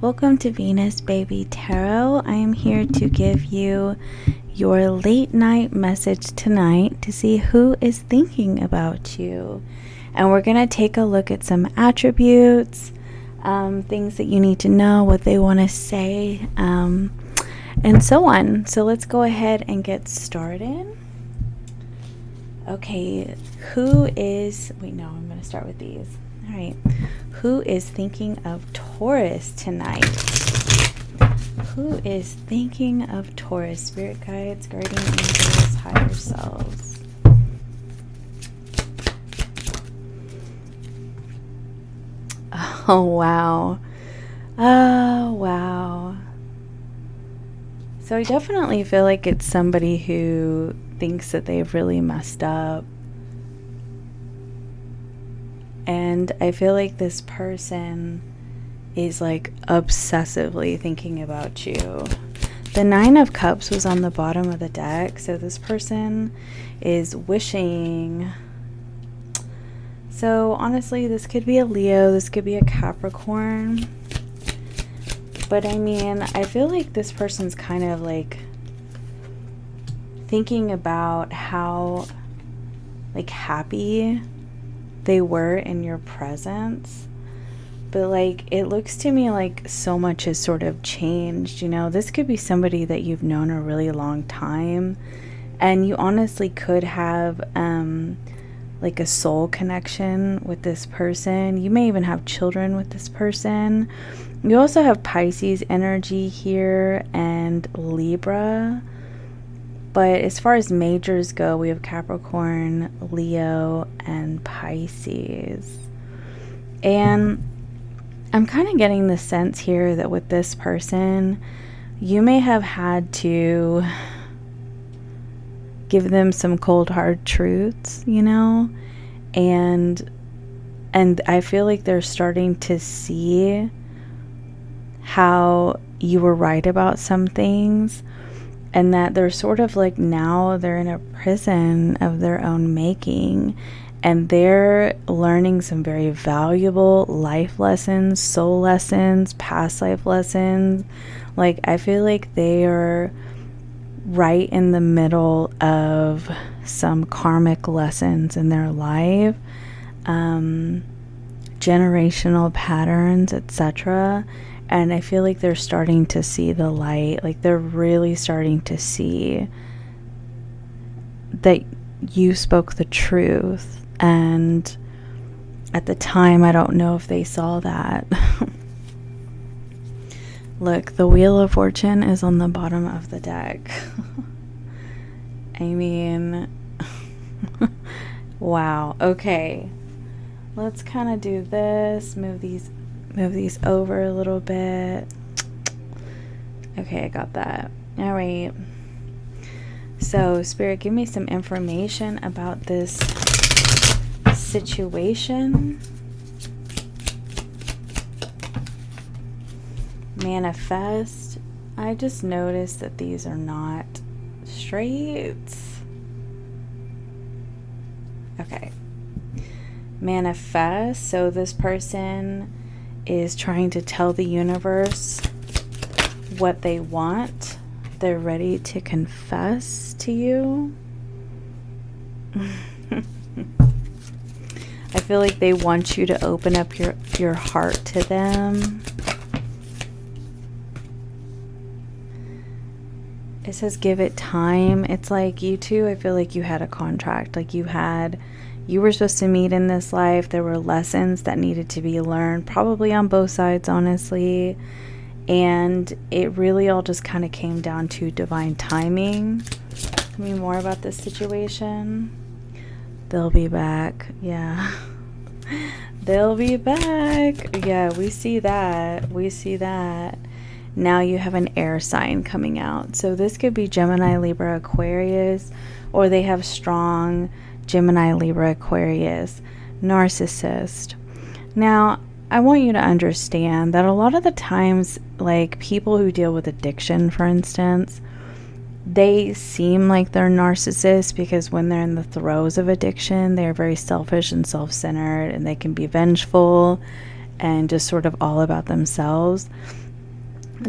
Welcome to Venus Baby Tarot. I am here to give you your late night message tonight to see who is thinking about you. And we're going to take a look at some attributes, things that you need to know, what they want to say, and so on. So let's go ahead and get started. Okay, I'm going to start with these. All right, who is thinking of Taurus tonight? Who is thinking of Taurus? Spirit guides, guardian angels, higher selves. Oh, wow. Oh, wow. So I definitely feel like it's somebody who thinks that they've really messed up. And I feel like this person is like obsessively thinking about you. The Nine of Cups was on the bottom of the deck. So this person is wishing. So honestly, this could be a Leo. This could be a Capricorn. But I mean, I feel like this person's kind of like thinking about how like happy they were in your presence, but like it looks to me like so much has sort of changed. You know, this could be somebody that you've known a really long time, and you honestly could have like a soul connection with this person. You may even have children with this person. You also have Pisces energy here and Libra. But as far as majors go, we have Capricorn, Leo, and Pisces. And I'm kind of getting the sense here that with this person, you may have had to give them some cold, hard truths, you know? And I feel like they're starting to see how you were right about some things. And that they're sort of like now they're in a prison of their own making, and they're learning some very valuable life lessons, soul lessons, past life lessons. Like I feel like they are right in the middle of some karmic lessons in their life, generational patterns, etc. And I feel like they're starting to see the light. Like they're really starting to see that you spoke the truth. And at the time, I don't know if they saw that. Look, the Wheel of Fortune is on the bottom of the deck. I mean, wow. Okay. Let's kind of do this. Move these over a little bit. Okay, I got that. All right. So, Spirit, give me some information about this situation. Manifest. I just noticed that these are not straight. Okay. Manifest. So, this person is trying to tell the universe what they want. They're ready to confess to you. I feel like they want you to open up your heart to them. It says give it time. It's like you two, I feel like you had a contract. Like you were supposed to meet in this life. There were lessons that needed to be learned, probably on both sides, honestly. And it really all just kind of came down to divine timing. Tell me more about this situation. They'll be back. Yeah. They'll be back. Yeah, we see that. We see that. Now you have an air sign coming out. So this could be Gemini, Libra, Aquarius, or they have strong Gemini, Libra, Aquarius, narcissist. Now, I want you to understand that a lot of the times, like people who deal with addiction, for instance, they seem like they're narcissists because when they're in the throes of addiction, they're very selfish and self-centered, and they can be vengeful and just sort of all about themselves.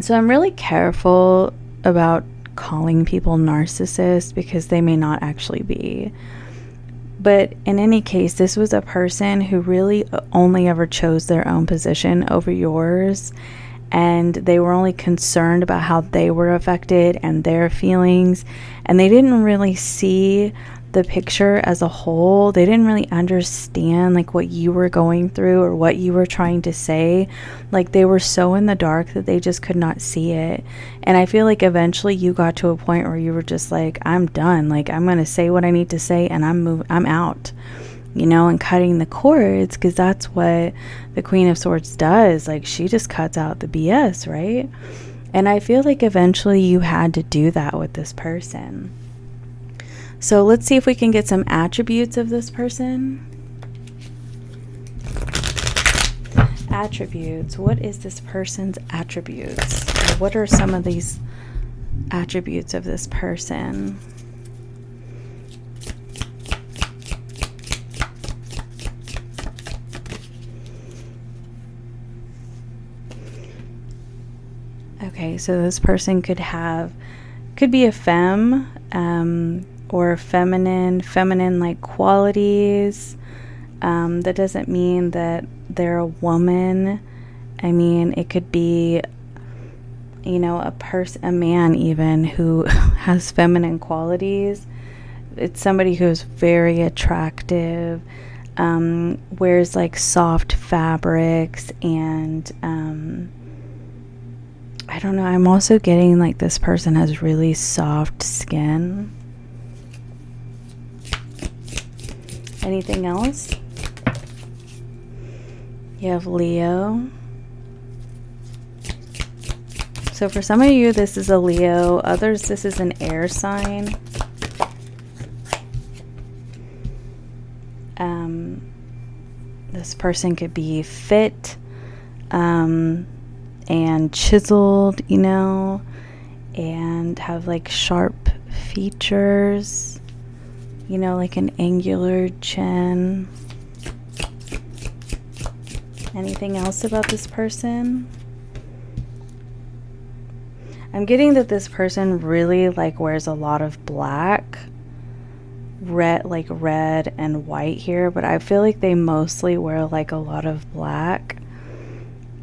So I'm really careful about calling people narcissists because they may not actually be. But in any case, this was a person who really only ever chose their own position over yours, and they were only concerned about how they were affected and their feelings, and they didn't really see the picture as a whole. They didn't really understand like what you were going through or what you were trying to say. Like they were so in the dark that they just could not see it. And I feel like eventually you got to a point where you were just like, I'm done. Like I'm going to say what I need to say and I'm out. You know, and cutting the cords, because that's what the Queen of Swords does. Like she just cuts out the BS, right? And I feel like eventually you had to do that with this person. So let's see if we can get some attributes of this person. Attributes. What is this person's attributes? Or what are some of these attributes of this person? Okay, so this person could be a femme, or feminine like qualities. That doesn't mean that they're a woman. I mean, it could be, you know, a man even who has feminine qualities. It's somebody who's very attractive, wears like soft fabrics, and I don't know, I'm also getting like this person has really soft skin. Anything else? You have Leo. So for some of you, this is a Leo. Others, this is an air sign. This person could be fit, and chiseled, you know, and have like sharp features, you know, like an angular chin. Anything else about this person? I'm getting that this person really like wears a lot of black, red and white here, but I feel like they mostly wear like a lot of black.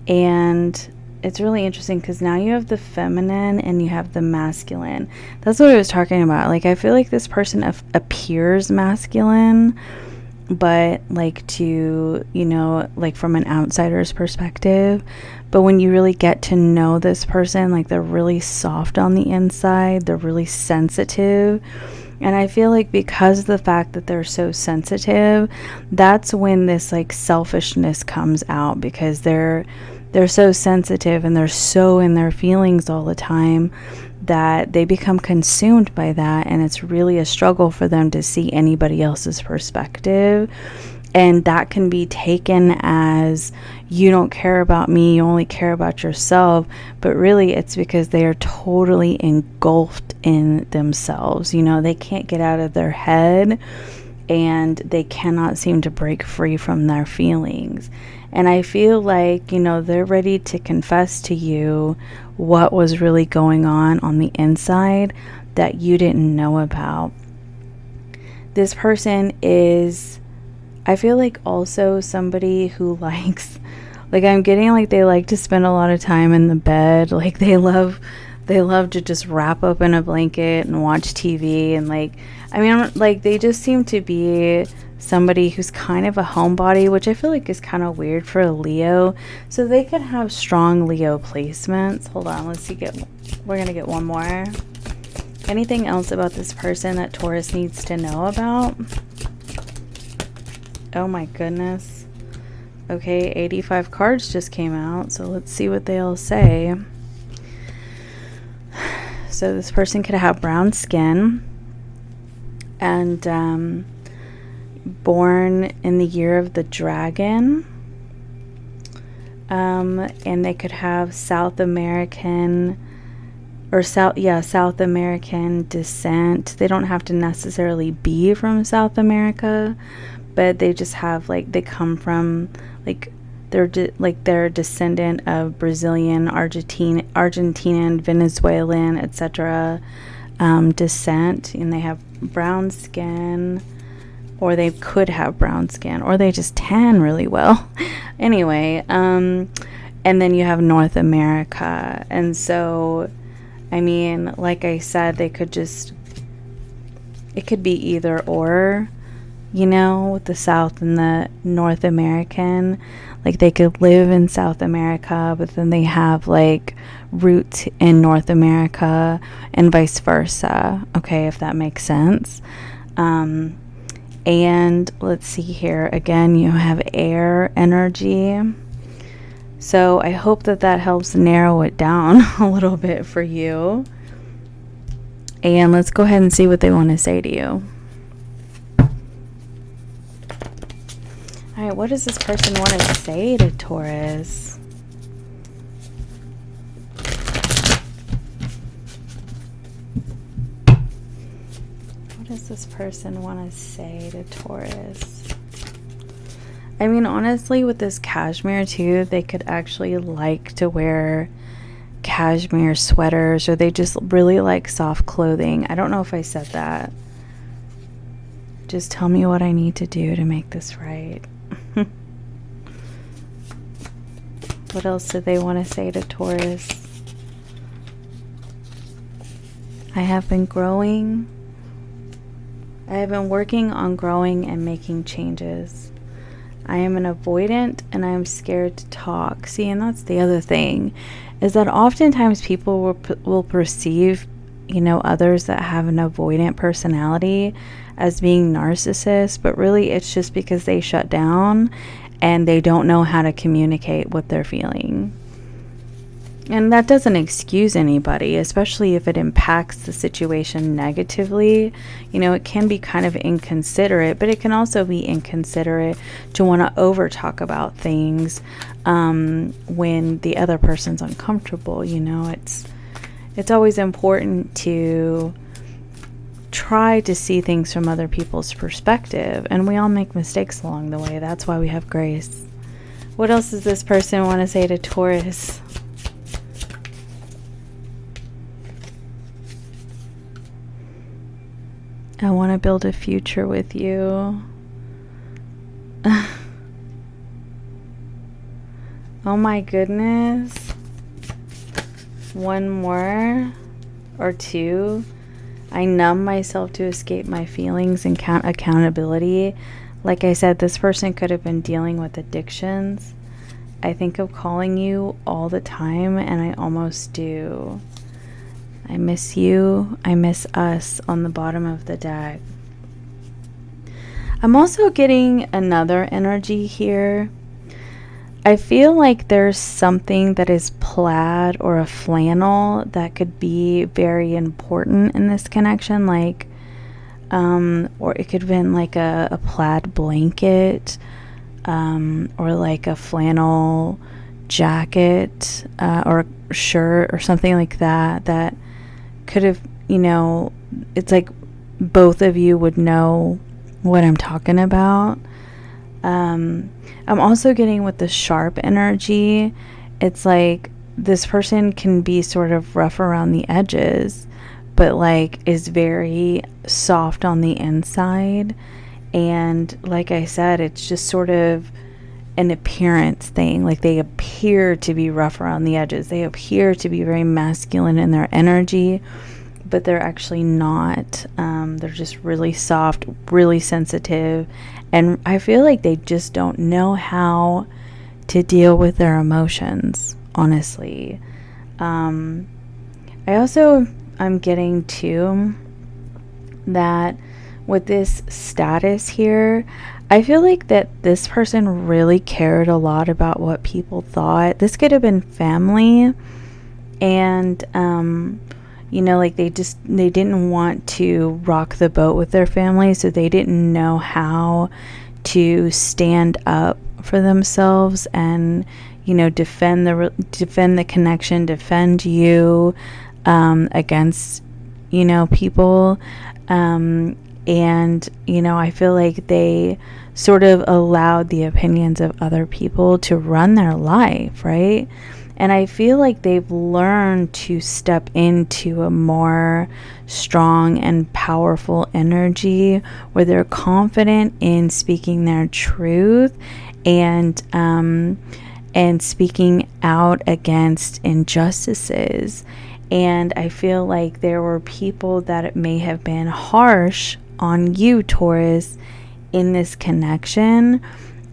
And it's really interesting because now you have the feminine and you have the masculine. That's what I was talking about. Like, I feel like this person appears masculine, but like to, you know, like from an outsider's perspective. But when you really get to know this person, like they're really soft on the inside. They're really sensitive. And I feel like because of the fact that they're so sensitive, that's when this like selfishness comes out, because they're so sensitive and they're so in their feelings all the time that they become consumed by that, and it's really a struggle for them to see anybody else's perspective. And that can be taken as, you don't care about me, you only care about yourself. But really it's because they are totally engulfed in themselves. You know, they can't get out of their head and they cannot seem to break free from their feelings. And I feel like, you know, they're ready to confess to you what was really going on the inside that you didn't know about. This person is, I feel like, also somebody who likes, like, I'm getting like they like to spend a lot of time in the bed. Like they love to just wrap up in a blanket and watch TV, and like, I mean, like they just seem to be somebody who's kind of a homebody, which I feel like is kind of weird for a Leo. So they could have strong Leo placements. Hold on, let's see, we're gonna get one more. Anything else about this person that Taurus needs to know about? Oh my goodness. Okay, 85 cards just came out, so let's see what they all say. So this person could have brown skin, and born in the year of the dragon, and they could have South American descent. They don't have to necessarily be from South America, but they just have like, they come from like they're a descendant of Brazilian, Argentinian, Venezuelan, etc. Descent, and they have brown skin, or they could have brown skin, or they just tan really well. Anyway, and then you have North America. And so, I mean, like I said, it could be either or, you know, with the South and the North American. Like, they could live in South America, but then they have like roots in North America, and vice versa. Okay, if that makes sense. And let's see here. Again, you have air energy. So I hope that helps narrow it down a little bit for you. And let's go ahead and see what they want to say to you. All right, what does this person want to say to Taurus? What does this person want to say to Taurus? I mean, honestly, with this cashmere too, they could actually like to wear cashmere sweaters, or they just really like soft clothing. I don't know if I said that. Just tell me what I need to do to make this right. What else do they want to say to Taurus? I have been growing. I have been working on growing and making changes. I am an avoidant and I am scared to talk. See, and that's the other thing, is that oftentimes people will perceive, you know, others that have an avoidant personality as being narcissists, but really it's just because they shut down and they don't know how to communicate what they're feeling. And that doesn't excuse anybody, especially if it impacts the situation negatively. You know, it can be kind of inconsiderate, but it can also be inconsiderate to want to over talk about things when the other person's uncomfortable. You know, it's always important to try to see things from other people's perspective, and we all make mistakes along the way. That's why we have grace. What else does this person want to say to Taurus? I want to build a future with you. Oh my goodness. One more or two. I numb myself to escape my feelings and accountability. Like I said, this person could have been dealing with addictions. I think of calling you all the time, and I almost do. I miss you. I miss us on the bottom of the deck. I'm also getting another energy here. I feel like there's something that is plaid or a flannel that could be very important in this connection, like or it could have been like a plaid blanket, or like a flannel jacket, or shirt or something like that could have, you know, it's like both of you would know what I'm talking about. I'm also getting with the sharp energy, it's like this person can be sort of rough around the edges, but like is very soft on the inside. And like I said, it's just sort of an appearance thing. Like they appear to be rough around the edges. They appear to be very masculine in their energy, but they're actually not. They're just really soft, really sensitive. And I feel like they just don't know how to deal with their emotions, honestly. I'm getting too that with this status here, I feel like that this person really cared a lot about what people thought. This could have been family, and you know, like they didn't want to rock the boat with their family, so they didn't know how to stand up for themselves and, you know, defend the connection, defend you against, you know, people. And, I feel like they sort of allowed the opinions of other people to run their life, right? And I feel like they've learned to step into a more strong and powerful energy where they're confident in speaking their truth and speaking out against injustices. And I feel like there were people that it may have been harsh on you, Taurus, in this connection,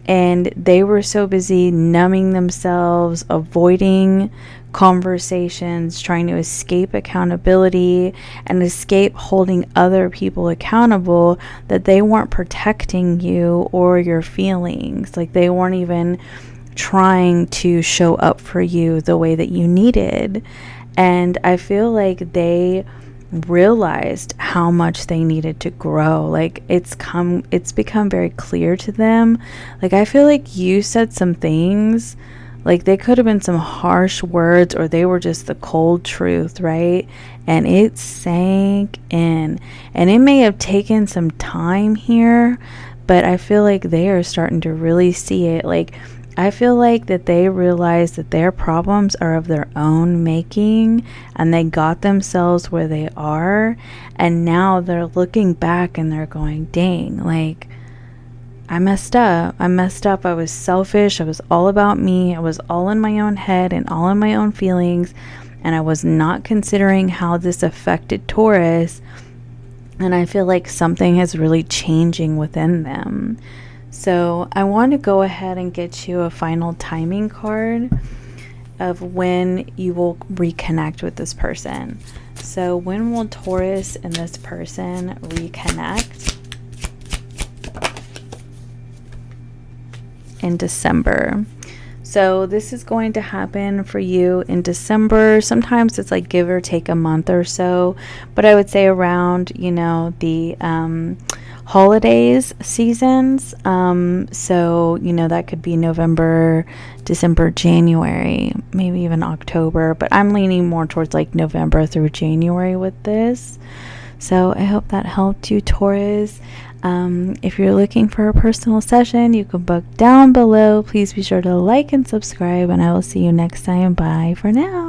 and they were so busy numbing themselves, avoiding conversations, trying to escape accountability and escape holding other people accountable, that they weren't protecting you or your feelings. Like, they weren't even trying to show up for you the way that you needed. And I feel like they realized how much they needed to grow. Like, it's become very clear to them. Like, I feel like you said some things, like they could have been some harsh words, or they were just the cold truth, right? And it sank in, and it may have taken some time here, but I feel like they are starting to really see it. Like, I feel like that they realize that their problems are of their own making, and they got themselves where they are, and now they're looking back and they're going, dang, like, I messed up. I was selfish. I was all about me. I was all in my own head and all in my own feelings, and I was not considering how this affected Taurus. And I feel like something is really changing within them. So I want to go ahead and get you a final timing card of when you will reconnect with this person. So when will Taurus and this person reconnect? In December. So this is going to happen for you in December. Sometimes it's like give or take a month or so, but I would say around, the holidays seasons. So, that could be November, December, January, maybe even October, but I'm leaning more towards like November through January with this. So I hope that helped you, Taurus. If you're looking for a personal session, you can book down below. Please be sure to like and subscribe, and I will see you next time. Bye for now.